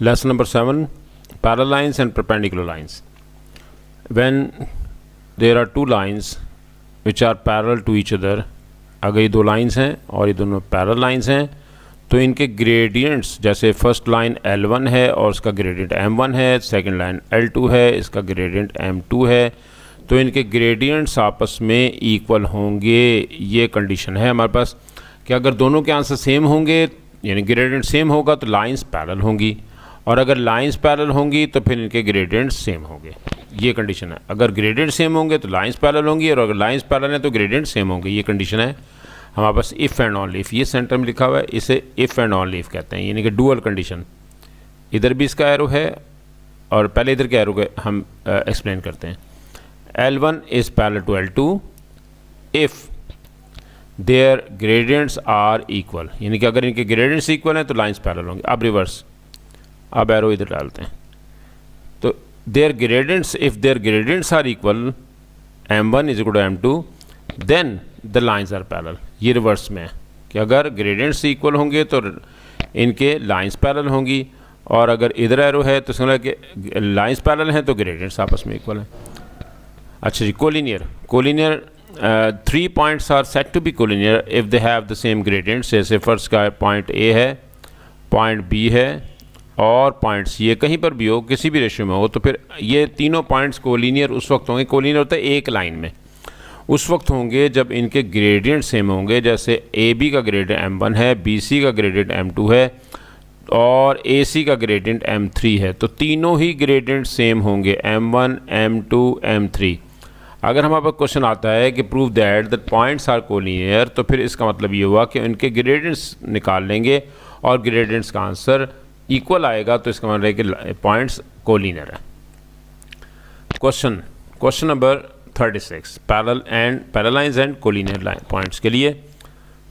Lesson number 7, parallel lines and perpendicular lines. When there are two lines which are parallel to each other, अगर ये दो lines हैं और ये दोनों पैरेलल लाइंस हैं तो इनके ग्रेडियंट्स, जैसे फर्स्ट लाइन L1 है और उसका ग्रेडियंट M1 है, सेकंड लाइन L2 है, इसका ग्रेडियंट M2 है, तो इनके ग्रेडियंट्स आपस में इक्वल होंगे। ये कंडीशन है हमारे पास कि अगर दोनों के आंसर सेम होंगे यानी ग्रेडियंट सेम होगा तो लाइंस पैरेलल होंगी, और अगर लाइंस पैरेलल होंगी तो फिर इनके ग्रेडियंट सेम होंगे। ये कंडीशन है। अगर ग्रेडियंट सेम होंगे तो लाइंस पैरेलल होंगी, और अगर लाइंस पैरेलल है तो ग्रेडियंट सेम होंगे। ये कंडीशन है हमारे पास इफ़ एंड ऑनली इफ़। ये सेंटर में लिखा हुआ है, इसे इफ़ एंड ऑनली इफ़ कहते हैं, यानी कि डुअल कंडीशन। इधर भी इसका एरो है और पहले इधर के एरो के हम एक्सप्लेन करते हैं। L1 is parallel to L2 if their gradients are equal, यानी कि अगर इनके ग्रेडियंट्स इक्वल हैं तो लाइंस पैरेलल होंगे। अब रिवर्स, अब एरो इधर डालते हैं तो their gradients, if their gradients are equal M1 is equal to M2 then the lines are parallel. ये रिवर्स में है कि अगर ग्रेडियंट्स इक्वल होंगे तो इनके लाइंस पैरेलल होंगी, और अगर इधर एरो है तो समझ कि लाइंस पैरेलल हैं तो ग्रेडियंट्स आपस में इक्वल हैं। अच्छा जी, collinear. Collinear 3 points are set to be collinear if they have the same gradients. जैसे फर्स्ट का पॉइंट A है, पॉइंट B है और पॉइंट C है, कहीं पर भी हो, किसी भी रेशियो में हो, तो फिर ये तीनों पॉइंट्स कोलिनियर उस वक्त होंगे। कोलिनियर होता है एक लाइन में, उस वक्त होंगे जब इनके ग्रेडियंट सेम होंगे। जैसे AB का ग्रेडियंट M1 है, BC का ग्रेडियंट M2 है और AC का ग्रेडियंट M3 है, तो तीनों ही ग्रेडियंट सेम होंगे, M1, M2, M3। अगर हमारे पास क्वेश्चन आता है कि prove that the points are collinear, तो फिर इसका मतलब ये हुआ कि उनके ग्रेडियंट्स निकाल लेंगे और ग्रेडियंट्स का आंसर इक्वल आएगा, तो इसका मतलब है कि पॉइंट्स कोलिनियर है। Question number 36, parallel lines and collinear line points के लिए।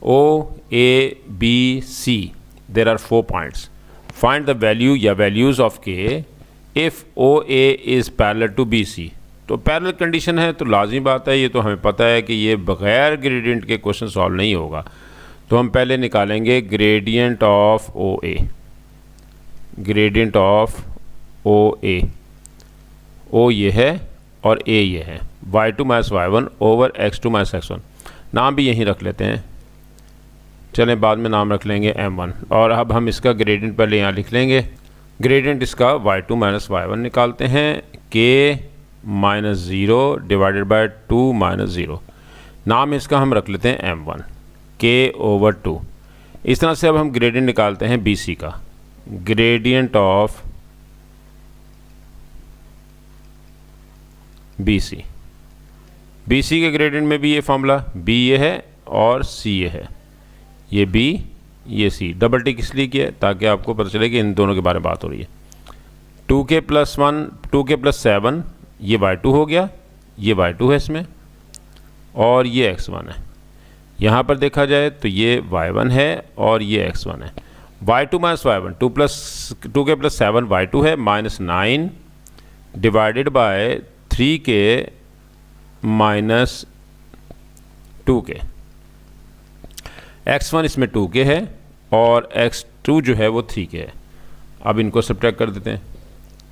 O, A, B, C, there are 4 points. Find the value या values of K if OA is parallel to BC। तो पैरेलल कंडीशन है तो लाजमी बात है, ये तो हमें पता है कि ये बग़ैर ग्रेडियंट के क्वेश्चन सॉल्व नहीं होगा। तो हम पहले निकालेंगे gradient of OA। Gradient of OA, O ये है और A ये है, y2 minus y1 over x2 minus x1। नाम भी यहीं रख लेते हैं, चलें बाद में नाम रख लेंगे M1। और अब हम इसका ग्रेडियंट पहले यहाँ लिख लेंगे। ग्रेडियंट इसका y2 माइनस y1 निकालते हैं, k minus 0 divided by 2 minus 0। नाम इसका हम रख लेते हैं M1, k ओवर 2। इस तरह से अब हम ग्रेडियंट निकालते हैं BC का। ग्रेडियंट ऑफ BC के ग्रेडियंट में भी ये फॉर्मूला, B ये है और C ये है, ये B ये C। डबल टिक इसलिए किया ताकि आपको पता चले कि इन दोनों के बारे में बात हो रही है। 2k प्लस 1, 2k प्लस 7, ये y2 हो गया, ये y2 है इसमें, और ये x1 है। यहाँ पर देखा जाए तो ये y1 है और ये x1 है। y2 minus y1, 2k plus 7 y2 है, minus 9 divided by 3k minus 2k। x1 इसमें 2k है और x2 जो है वो 3k है। अब इनको सब्ट्रैक्ट कर देते हैं।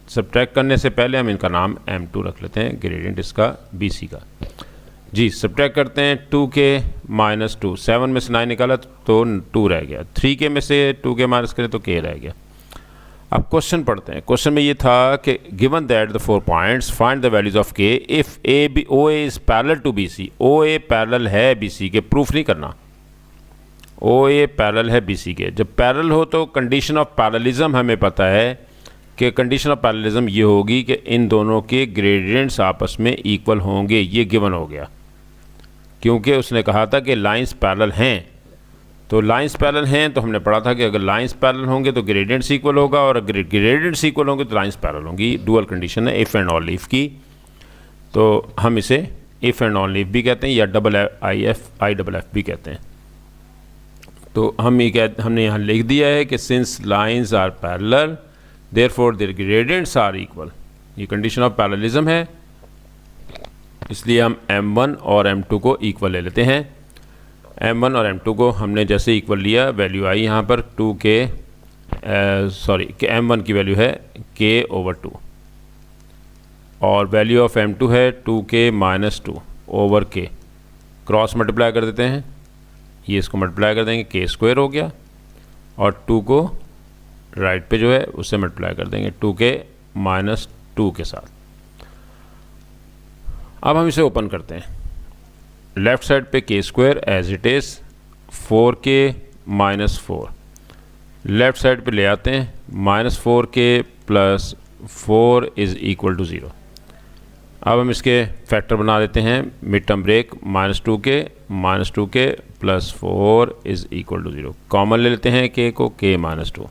सब्ट्रैक्ट करने से पहले हम इनका नाम M2 रख लेते हैं, ग्रेडियंट इसका BC का। जी, सब्ट्रैक्ट करते हैं 2k माइनस 2, 7 में से 9 निकाला तो 2 रह गया, 3k में से 2k माइनस करें तो k रह गया। अब क्वेश्चन पढ़ते हैं। क्वेश्चन में ये था कि given that the 4 points find the values of K if OA is parallel to BC। OA parallel है BC के, प्रूफ नहीं करना। OA पैरेलल है BC के। जब पैरेलल हो तो कंडीशन ऑफ पैरेललिज्म हमें पता है कि कंडीशन ऑफ पैरेललिज्म ये होगी कि इन दोनों के ग्रेडियंट्स आपस में इक्वल होंगे। ये गिवन हो गया क्योंकि उसने कहा था कि लाइंस पैरेलल हैं, तो लाइंस पैरेलल हैं तो हमने पढ़ा था कि अगर लाइंस पैरेलल होंगे तो ग्रेडियंट्स इक्वल होगा, और अगर ग्रेडियंट्स इक्वल होंगे तो लाइंस पैरेलल होंगी। डुअल कंडीशन है इफ़ एंड ऑनली इफ़ की, तो हम इसे इफ़ एंड ऑनली इफ़ भी कहते हैं या IFF भी कहते हैं। तो हमने यहाँ लिख दिया है कि since lines are parallel therefore their gradients are equal. ये कंडीशन ऑफ पैरेललिज्म है, इसलिए हम M1 और M2 को इक्वल ले लेते हैं। M1 और M2 को हमने जैसे इक्वल लिया, वैल्यू आई यहाँ पर 2k सॉरी कि m1 की वैल्यू है k/2 और वैल्यू ऑफ m2 है 2k-2 k। क्रॉस मल्टीप्लाई कर देते हैं, ये इसको मल्टीप्लाई कर देंगे, k² हो गया और 2 को राइट पे जो है उससे मल्टीप्लाई कर देंगे 2k-2 के साथ। अब हम इसे ओपन करते हैं, लेफ्ट साइड पे k² as it is 4k-4, left side पे ले आते हैं -4k + 4 = 0। अब हम इसके फैक्टर बना देते हैं, mid term break -2k + 4 = 0। Common ले लेते हैं k को, k-2,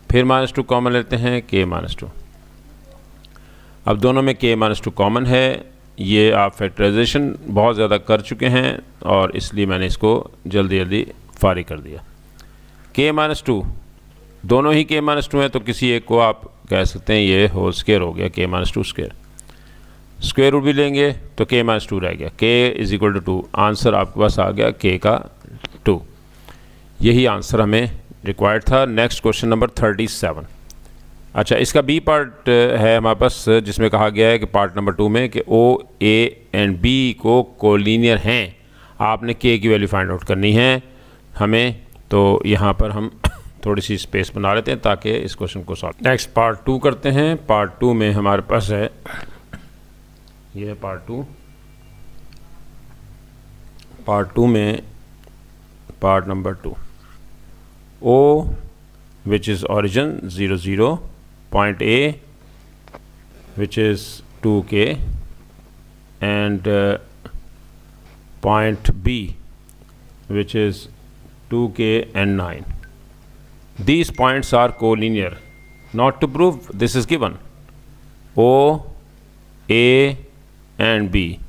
फिर -2 कॉमन लेते हैं, k-2। अब दोनों में k-2 कॉमन है। ये आप फैक्टराइजेशन बहुत ज़्यादा कर चुके हैं और इसलिए मैंने इसको जल्दी जल्दी फारिग कर दिया। k-2 दोनों ही k-2 हैं, तो किसी एक को आप कह सकते हैं ये होल स्क्वायर हो गया, k-2 स्क्वायर। स्क्वायर रूट भी लेंगे तो k-2 रह गया, k = 2। आंसर आपके पास आ गया k का 2। यही आंसर हमें रिक्वायर्ड था। Next question number 37। अच्छा, इसका बी पार्ट है हमारे पास, जिसमें कहा गया है कि पार्ट नंबर 2 में कि ओ, ए एंड बी को कोलिनियर हैं। आपने के की वैल्यू फाइंड आउट करनी है हमें, तो यहाँ पर हम थोड़ी सी स्पेस बना लेते हैं ताकि इस क्वेश्चन को सॉल्व। नेक्स्ट पार्ट 2 करते हैं। पार्ट 2 में हमारे पास है, ये है पार्ट 2। पार्ट 2 में part number 2, O which is origin 0 0, point A which is 2k and point B which is 2k and 9. These points are collinear. Not to prove, this is given. O, A and B.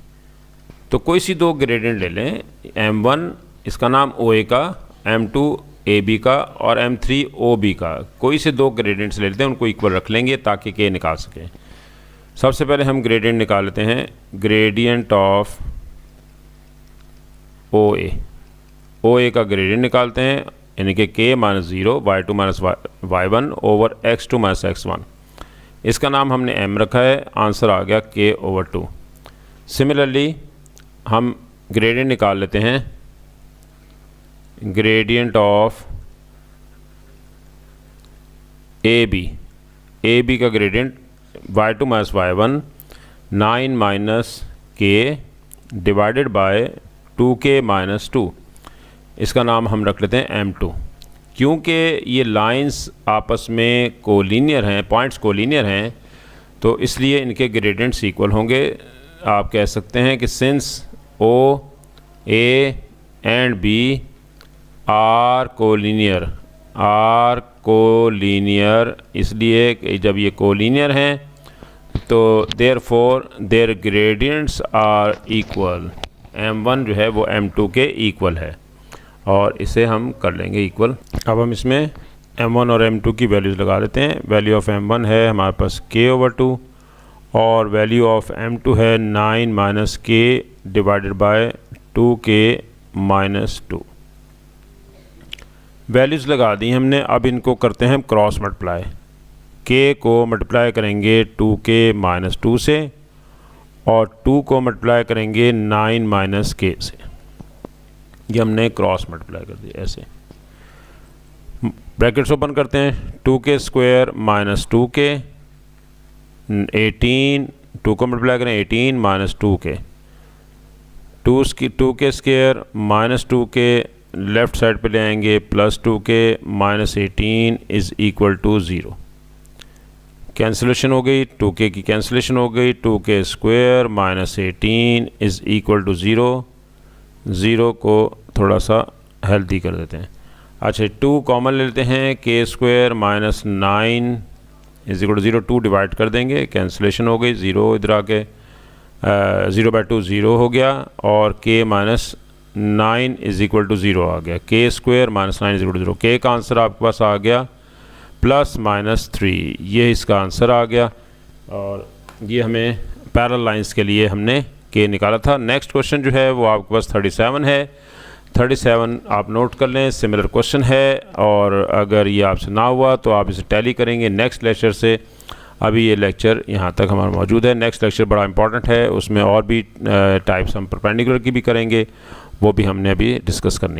तो कोई सी दो gradient ले लें, m1 इसका नाम OA का, m2 AB का और m3 OB का। कोई से दो ग्रेडियंट्स ले लेते हैं, उनको इक्वल रख लेंगे ताकि k निकाल सकें। सबसे पहले हम ग्रेडियंट निकाल लेते हैं, ग्रेडियंट ऑफ OA का ग्रेडियंट निकालते हैं, यानी कि k-0 y2 - y1 over x2 - x1। इसका नाम हमने m रखा है, आंसर आ गया k/2। सिमिलरली हम ग्रेडियंट निकाल लेते हैं, ग्रेडियंट ऑफ AB का gradient y2 - y1 9 - k divided by 2k - 2। इसका नाम हम रख लेते हैं m2। क्योंकि ये लाइंस आपस में कोलिनियर हैं, पॉइंट्स कोलिनियर हैं, तो इसलिए इनके ग्रेडियंट्स इक्वल होंगे। आप कह सकते हैं कि since O, A and B are collinear, इसलिए कि जब ये कोलिनियर हैं तो therefore their gradients are equal. m1 जो है वो m2 के इक्वल है और इसे हम कर लेंगे इक्वल। अब हम इसमें m1 और m2 की वैल्यूज़ लगा देते हैं। वैल्यू ऑफ m1 है हमारे पास k/2 और वैल्यू ऑफ m2 है 9 - k divided by 2k - 2। Values लगा दी हमने। अब इनको करते हैं हम क्रॉस मल्टीप्लाई। k को मल्टीप्लाई करेंगे 2k - 2 से और 2 को मल्टीप्लाई करेंगे 9 - k से। ये हमने क्रॉस मल्टीप्लाई कर दिया ऐसे। ब्रैकेट्स ओपन करते हैं, 2k² - 2k 18, 2 को मल्टीप्लाई करें 18 - 2k, 2k² - 2k left side पे ले आएंगे, +2k - 18 = 0। कैंसिलेशन हो गई, 2k की कैंसिलेशन हो गई, 2k² - 18 = 0। 0 को थोड़ा सा हेल्दी कर देते हैं। अच्छा, 2 कॉमन ले लेते हैं, k² - 9 = 0। 2 डिवाइड कर देंगे, कैंसिलेशन हो गई, 0 इधर आके 0/2 0 हो गया और k - 9 = 0 आ गया। k² - 9 = 0। k का आंसर आपके पास आ गया +-3, ये इसका आंसर आ गया और ये हमें पैरेलल लाइंस के लिए हमने k निकाला था। नेक्स्ट क्वेश्चन जो है वो आपके पास 37 है, 37 आप नोट कर लें, सिमिलर क्वेश्चन है, और अगर ये आपसे ना हुआ तो आप इसे टैली करेंगे नेक्स्ट लेक्चर से। अभी ये लेक्चर यहाँ तक हमारा मौजूद है। नेक्स्ट लेक्चर बड़ा इंपॉर्टेंट है, उसमें और भी टाइप्स हम परपेंडिकुलर की भी करेंगे, वो भी हमने अभी डिस्कस करनी है।